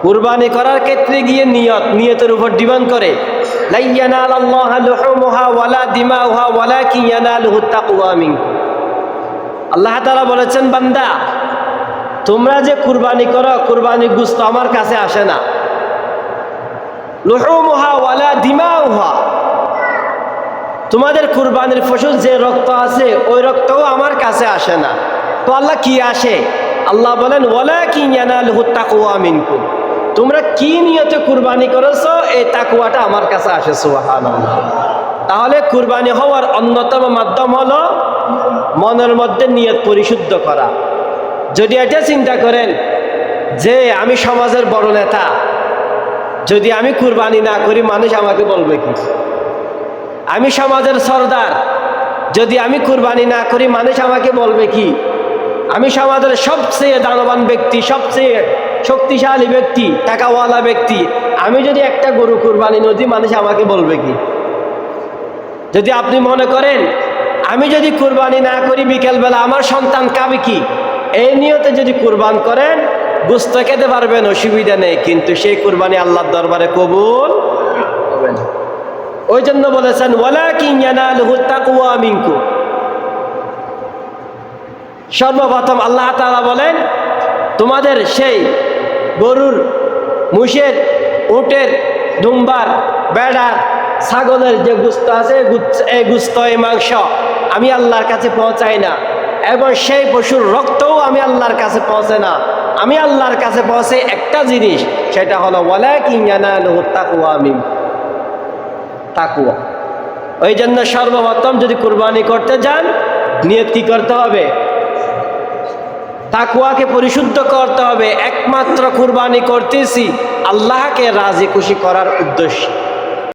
কুরবানি করার ক্ষেত্রে গিয়ে নিয়তের উপর ডিমান্ড করে। লা ইয়ানালাল্লাহু লুহুমুহা ওয়ালা দিমাউহা ওয়ালাকিন ইয়ানালুহুত তাকওয়া মিনকুম। আল্লাহ তাআলা বলেছেন, বান্দা তোমরা যে কুরবানি করো, কুরবানির গোশত আমার কাছে আসে না। লুহুমুহা ওয়ালা দিমাউহা, তোমাদের কুরবানির ফসল যে রক্ত আছে ওই রক্তও আমার কাছে আসে না। তো আল্লাহ কি আসে? আল্লাহ বলেন, ওয়ালাকিন ইয়ানালুহুত তাকওয়া মিনকুম, তোমরা কি নিয়তে কুরবানি করেছো এই তাকওয়াটা আমার কাছে আসে। সুবহানাল্লাহ। তাহলে কুরবানি হওয়ার অন্যতম মাধ্যম হলো মনের মধ্যে নিয়ত পরিশুদ্ধ করা। যদি এটা চিন্তা করেন যে আমি সমাজের বড় নেতা, যদি আমি কুরবানি না করি মানুষ আমাকে বলবে কি? আমি সমাজের সরদার, যদি আমি কুরবানি না করি মানুষ আমাকে বলবে কি? আমি সমাজের সবচেয়ে দানবান ব্যক্তি, সবচেয়ে শক্তিশালী ব্যক্তি, টাকাওয়ালা ব্যক্তি, আমি যদি একটা গরু কুরবানি না দিই মানুষ আমাকে বলবে কি? যদি আপনি মনে করেন আমি যদি কুরবানি না করি বিকেলবেলা আমার সন্তান খাবে কি, এই নিয়তে যদি কুরবান করেন গোশত খেতে পারবেন, অসুবিধা নেই, কিন্তু সেই কুরবানি আল্লাহর দরবারে কবুল হবে না। ওই জন্য বলেছেন, ওয়ালাকিন ইয়ানালুহুত তাকওয়া মিনকুম। সর্বপ্রথম আল্লাহ তাআলা বলেন, তোমাদের সেই গরুর, মুষের, উটের, দুম্বার, বেড়ার, ছাগলের যে গোশত আছে এই গোশত, এই মাংস আমি আল্লাহর কাছে পৌঁছাই না, এবং সেই পশুর রক্তও আমি আল্লাহর কাছে পৌঁছে না। আমি আল্লাহর কাছে পৌঁছে একটা জিনিস, সেটা হলো ওয়ালাকিন ইয়ানালুহুত তাকওয়া মিনকুম, তাকওয়া। ওই জন্য সর্বপ্রথম যদি কুরবানি করতে যান নিয়ত কি করতে হবে? তাকওয়াকে পরিশুদ্ধ করতে হবে। একমাত্র কুরবানি করতেছি আল্লাহকে রাজি খুশি করার উদ্দেশ্যে।